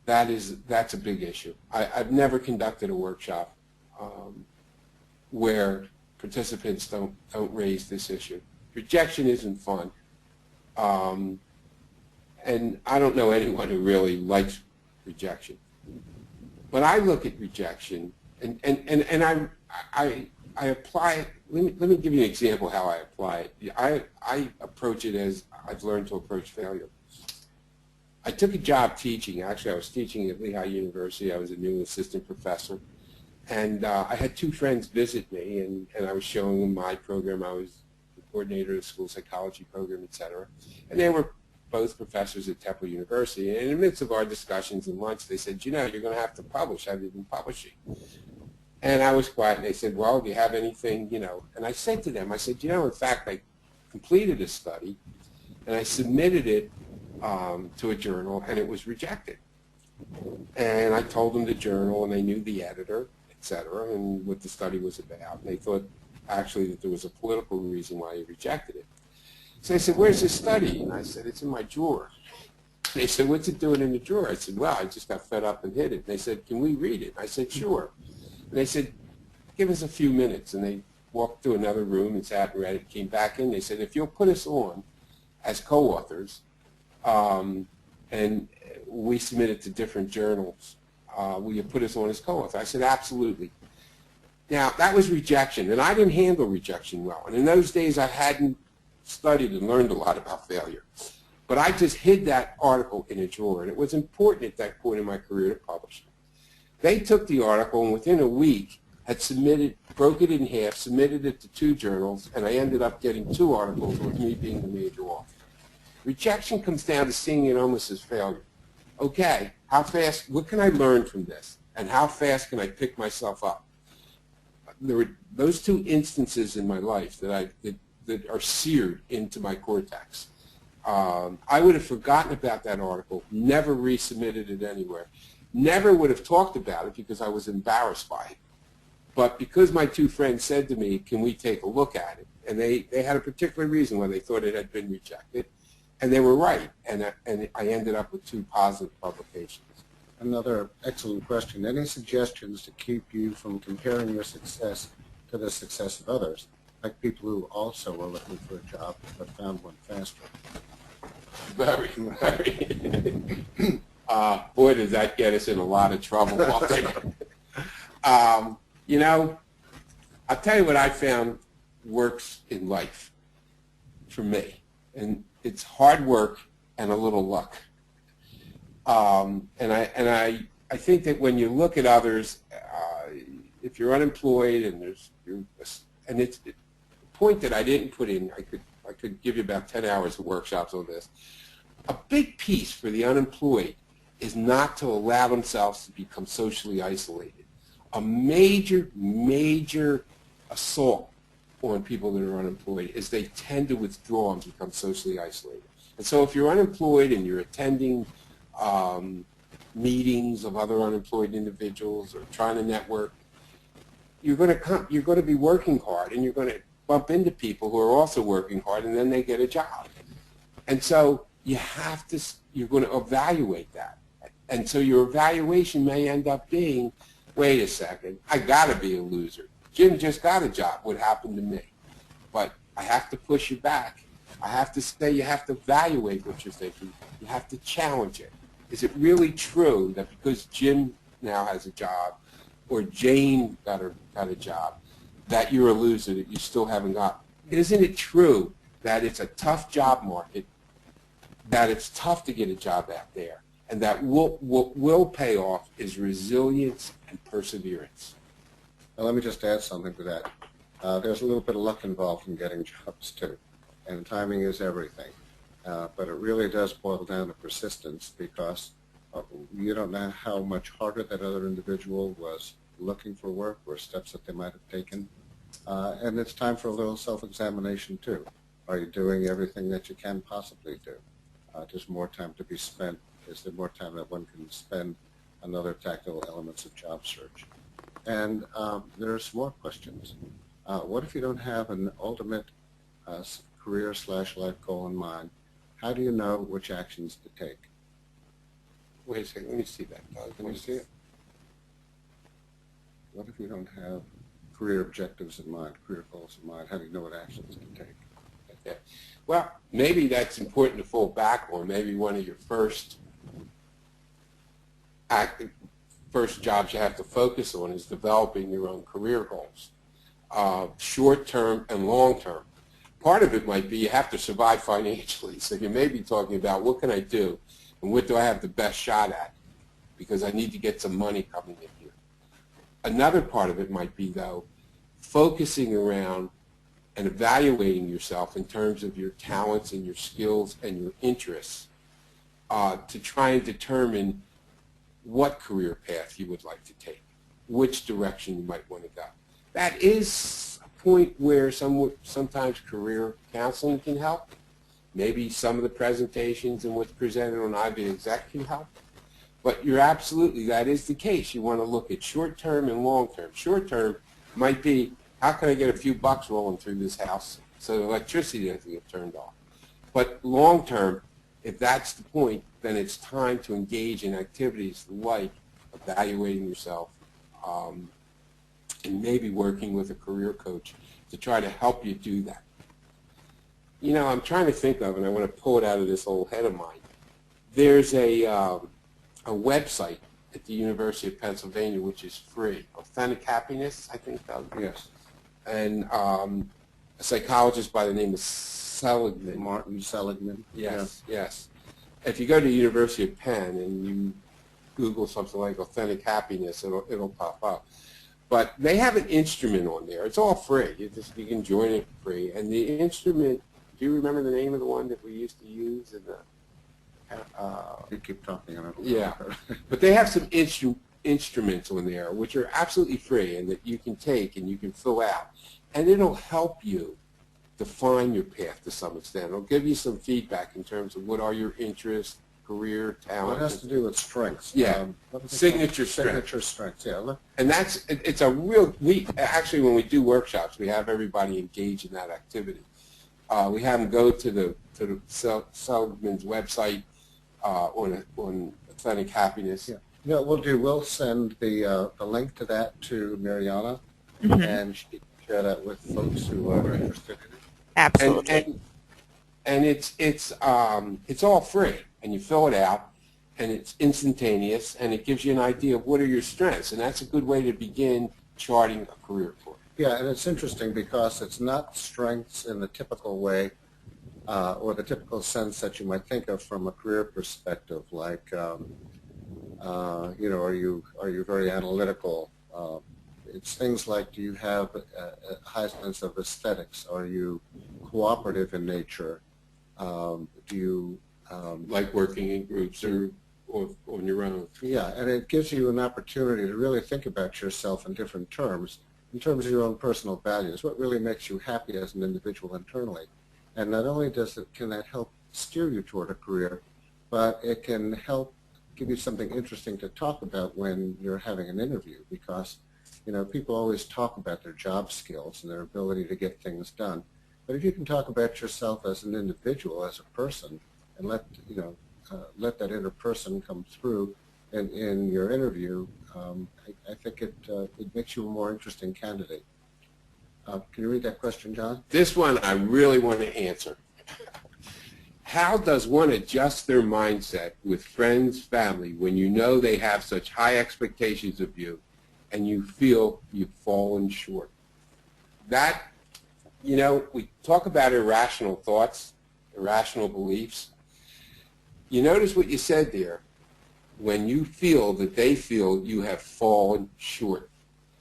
that's a big issue. I've never conducted a workshop where participants don't raise this issue. Rejection isn't fun. And I don't know anyone who really likes rejection. When I look at rejection, and I apply it, let me give you an example how I apply it. I approach it as I've learned to approach failure. I took a job teaching. Actually, I was teaching at Lehigh University. I was a new assistant professor. And I had two friends visit me, and I was showing them my program. I was the coordinator of the school psychology program, et cetera. And they were both professors at Temple University. And in the midst of our discussions and lunch, they said, you know, you're going to have to publish. Have you been publishing? And I was quiet, and they said, well, do you have anything, you know? And I said to them, I said, you know, in fact, I completed a study, and I submitted it to a journal, and it was rejected. And I told them the journal, and they knew the editor, et cetera, and what the study was about. And they thought, actually, that there was a political reason why he rejected it. So they said, where's this study? And I said, it's in my drawer. And they said, what's it doing in the drawer? I said, well, I just got fed up and hid it. And they said, can we read it? I said, sure. And they said, give us a few minutes. And they walked to another room and sat and read it, came back in. They said, if you'll put us on as co-authors, and we submit it to different journals, will you put us on as co-author? I said, absolutely. Now, that was rejection, and I didn't handle rejection well. And in those days, I hadn't studied and learned a lot about failure. But I just hid that article in a drawer, and it was important at that point in my career to publish it. They took the article, and within a week, had submitted, broke it in half, submitted it to 2 journals, and I ended up getting 2 articles with me being the major author. Rejection comes down to seeing it almost as failure. Okay, how fast, what can I learn from this? And how fast can I pick myself up? There were those 2 instances in my life that are seared into my cortex. I would have forgotten about that article, never resubmitted it anywhere, never would have talked about it because I was embarrassed by it. But because my 2 friends said to me, can we take a look at it? And they had a particular reason why they thought it had been rejected. And they were right. And I ended up with 2 positive publications. Another excellent question. Any suggestions to keep you from comparing your success to the success of others, like people who also were looking for a job but found one faster? Very, very. Boy, does that get us in a lot of trouble. You know, I'll tell you what I found works in life for me. And it's hard work and a little luck. And I think that when you look at others, if you're unemployed and it's a point that I didn't put in, I could give you about 10 hours of workshops on this. A big piece for the unemployed is not to allow themselves to become socially isolated. A major, major assault on people that are unemployed is they tend to withdraw and become socially isolated. And so if you're unemployed and you're attending meetings of other unemployed individuals or trying to network, you're going to be working hard, and you're going to bump into people who are also working hard, and then they get a job. And so you're going to evaluate that. And so your evaluation may end up being, wait a second, I got to be a loser. Jim just got a job. What happened to me? But I have to push you back. I have to say you have to evaluate what you're thinking. You have to challenge it. Is it really true that because Jim now has a job or Jane got a job that you're a loser, that you still haven't got? Isn't it true that it's a tough job market, that it's tough to get a job out there, and that what will pay off is resilience and perseverance? Now, let me just add something to that. There's a little bit of luck involved in getting jobs, too, and timing is everything. But it really does boil down to persistence, because you don't know how much harder that other individual was looking for work or steps that they might have taken. And it's time for a little self-examination, too. Are you doing everything that you can possibly do? There's more time to be spent. Is there more time that one can spend on other tactical elements of job search? And there are some more questions. What if you don't have an ultimate career/life goal in mind? How do you know which actions to take? Wait a second, let me see that. Can you see it? What if you don't have career objectives in mind, career goals in mind? How do you know what actions to take? Okay. Well, maybe that's important to fall back on. Maybe one of your first jobs you have to focus on is developing your own career goals, short-term and long-term. Part of it might be you have to survive financially. So you may be talking about, what can I do and what do I have the best shot at, because I need to get some money coming in here. Another part of it might be, though, focusing around and evaluating yourself in terms of your talents and your skills and your interests to try and determine what career path you would like to take, which direction you might want to go. That is a point where sometimes career counseling can help. Maybe some of the presentations and what's presented on Ivy Exec can help. But you're absolutely, that is the case. You want to look at short-term and long-term. Short-term might be, how can I get a few bucks rolling through this house so the electricity doesn't get turned off? But long-term, if that's the point, then it's time to engage in activities like evaluating yourself and maybe working with a career coach to try to help you do that. You know, I'm trying to think of, and I want to pull it out of this old head of mine. There's a website at the University of Pennsylvania, which is free. Authentic Happiness, I think. Yes. And a psychologist by the name of Seligman. Martin Seligman. Yes, yes. If you go to the University of Penn and you Google something like Authentic Happiness, it'll pop up. But they have an instrument on there. It's all free. You can join it for free. And the instrument, do you remember the name of the one that we used to use in the You keep talking. I don't know. Yeah, but they have some instruments on there which are absolutely free and that you can take and you can fill out. And it'll help you define your path to some extent. It'll give you some feedback in terms of what are your interests, career, talent. Well, it has to do with strengths. Yeah, signature strength. Signature strengths, yeah. And it's a real, actually when we do workshops, we have everybody engage in that activity. We have them go to the Seligman's website, on Authentic Happiness. Yeah. You know what we'll send the link to that to Mariana, and she can share that with folks who are interested in it. Absolutely. And it's all free, and you fill it out, and it's instantaneous, and it gives you an idea of what are your strengths, and that's a good way to begin charting a career for you. Yeah, and it's interesting because it's not strengths in the typical way, or the typical sense that you might think of from a career perspective, like, you know, are you very analytical? It's things like, do you have a high sense of aesthetics? Are you cooperative in nature? Do you like working in groups or on your own? Yeah, and it gives you an opportunity to really think about yourself in different terms, in terms of your own personal values. What really makes you happy as an individual internally? And not only can that help steer you toward a career, but it can help give you something interesting to talk about when you're having an interview, because, you know, people always talk about their job skills and their ability to get things done. But if you can talk about yourself as an individual, as a person, and let that inner person come through in your interview, I think it makes you a more interesting candidate. Can you read that question, John? This one I really want to answer. How does one adjust their mindset with friends, family, when you know they have such high expectations of you and you feel you've fallen short? That, you know, we talk about irrational thoughts, irrational beliefs. You notice what you said there, when you feel that they feel you have fallen short.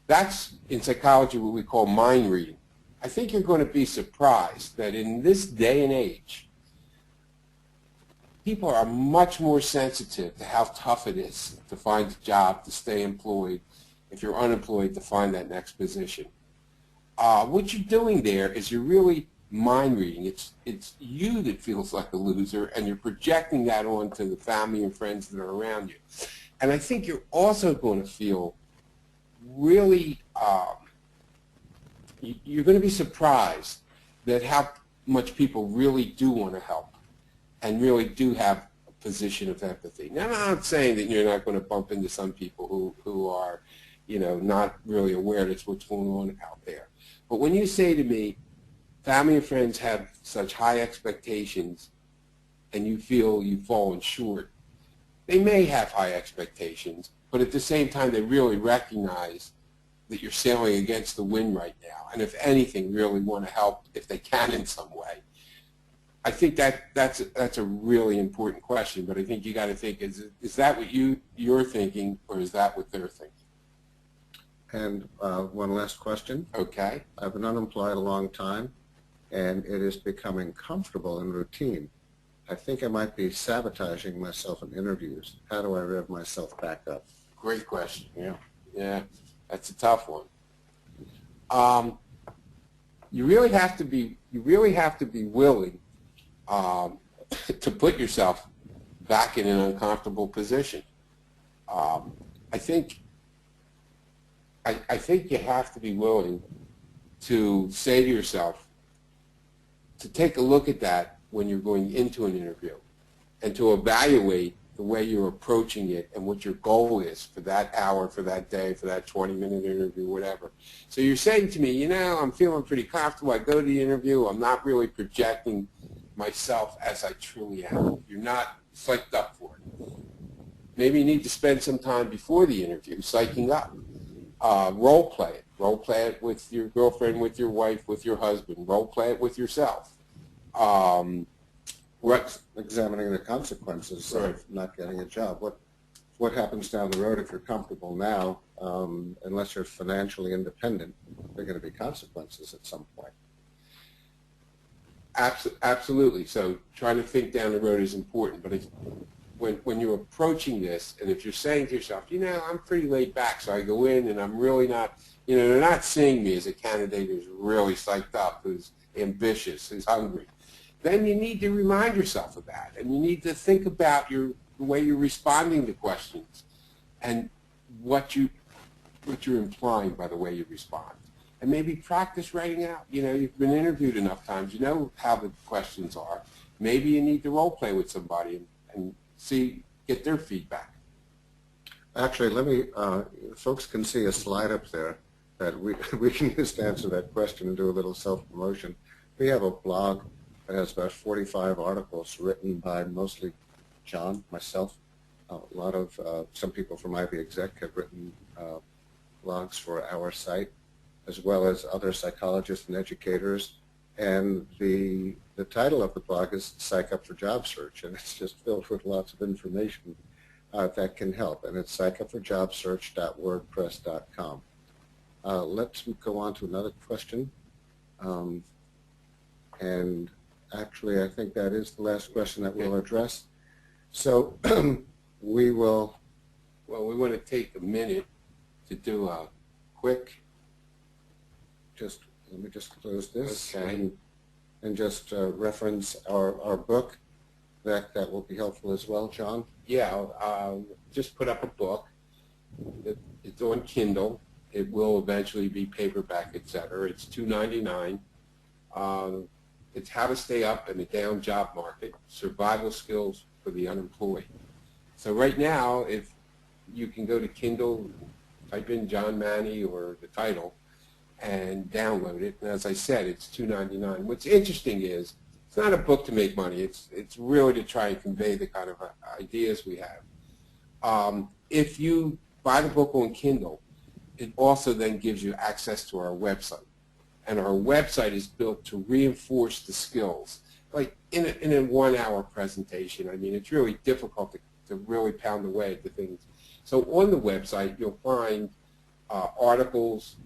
That's, in psychology, what we call mind reading. I think you're going to be surprised that in this day and age, people are much more sensitive to how tough it is to find a job, to stay employed, if you're unemployed, to find that next position. What you're doing there is you're really mind reading. It's you that feels like a loser, and you're projecting that onto the family and friends that are around you. And I think you're also going to feel really, you're going to be surprised that how much people really do want to help and really do have a position of empathy. Now, I'm not saying that you're not going to bump into some people who are, you know, not really aware that's what's going on out there. But when you say to me, family and friends have such high expectations and you feel you've fallen short, they may have high expectations, but at the same time they really recognize that you're sailing against the wind right now, and if anything, really want to help if they can in some way. I think that's a really important question, but I think you got to think, is that what you're thinking, or is that what they're thinking? And one last question. Okay. I've been unemployed a long time, and it is becoming comfortable and routine. I think I might be sabotaging myself in interviews. How do I rev myself back up? Great question. Yeah. Yeah, that's a tough one. You really have to be willing to put yourself back in an uncomfortable position. I think you have to be willing to say to yourself, to take a look at that when you're going into an interview, and to evaluate the way you're approaching it and what your goal is for that hour, for that day, for that 20-minute interview, whatever. So you're saying to me, you know, I'm feeling pretty comfortable. I go to the interview. I'm not really projecting myself as I truly am. You're not psyched up for it. Maybe you need to spend some time before the interview psyching up. Role play it. Role play it with your girlfriend, with your wife, with your husband. Role play it with yourself. Examining the consequences of not getting a job. What happens down the road if you're comfortable now, unless you're financially independent, there are going to be consequences at some point. Absolutely. So trying to think down the road is important. But when you're approaching this, and if you're saying to yourself, I'm pretty laid back, so I go in and I'm really not, they're not seeing me as a candidate who's really psyched up, who's ambitious, who's hungry, then you need to remind yourself of that. And you need to think about the way you're responding to questions and what you're implying by the way you respond. And maybe practice writing out. You've been interviewed enough times. You know how the questions are. Maybe you need to role play with somebody and get their feedback. Actually, let me, folks can see a slide up there that we can just answer that question and do a little self-promotion. We have a blog that has about 45 articles written by mostly John, myself, a lot of, some people from Ivy Exec have written blogs for our site, as well as other psychologists and educators. And the title of the blog is Psych Up for Job Search, and it's just filled with lots of information that can help. And it's psychupforjobsearch.wordpress.com. Let's go on to another question. And actually, I think that is the last question that we'll address. So we will. Well, we want to take a minute to do a quick. Let me just close this. Okay. And just reference our book. That will be helpful as well, John. Yeah, I'll just put up a book. It's on Kindle. It will eventually be paperback, etc. It's $2.99. It's How to Stay Up in a Down Job Market, Survival Skills for the Unemployed. So right now, if you can go to Kindle, type in John Manni or the title, and download it. And as I said, it's $2.99. What's interesting is it's not a book to make money. It's really to try and convey the kind of ideas we have. If you buy the book on Kindle, it also then gives you access to our website. And our website is built to reinforce the skills. Like in a 1 hour presentation, I mean, it's really difficult to really pound away at the things. So on the website, you'll find articles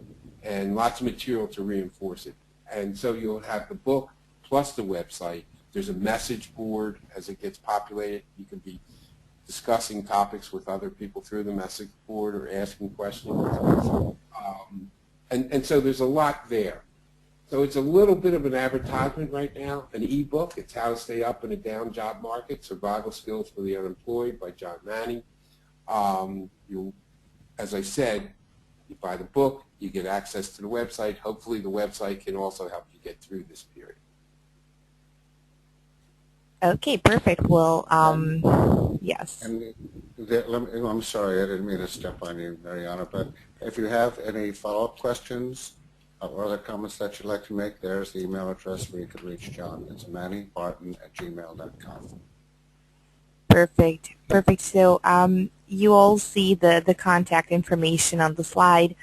and lots of material to reinforce it. And so you'll have the book plus the website. There's a message board as it gets populated. You can be discussing topics with other people through the message board or asking questions. And so there's a lot there. So it's a little bit of an advertisement right now, an ebook. It's How to Stay Up in a Down Job Market, Survival Skills for the Unemployed by John Manni. As I said, you buy the book, you get access to the website. Hopefully the website can also help you get through this period. Okay, perfect. Well, yes. And I'm sorry, I didn't mean to step on you, Mariana, but if you have any follow-up questions or other comments that you'd like to make, there's the email address where you could reach John. It's mannybarton@gmail.com. Perfect. Perfect. So you all see the contact information on the slide.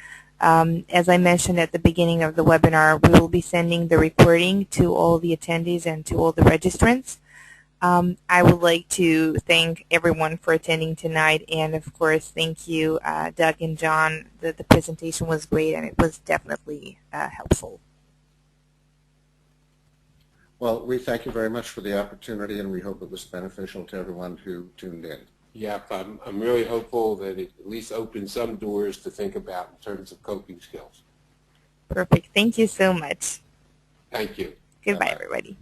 As I mentioned at the beginning of the webinar, we will be sending the recording to all the attendees and to all the registrants. I would like to thank everyone for attending tonight, and of course, thank you, Doug and John. The presentation was great, and it was definitely helpful. Well, we thank you very much for the opportunity, and we hope it was beneficial to everyone who tuned in. Yeah, I'm really hopeful that it at least opens some doors to think about in terms of coping skills. Perfect. Thank you so much. Thank you. Goodbye, everybody.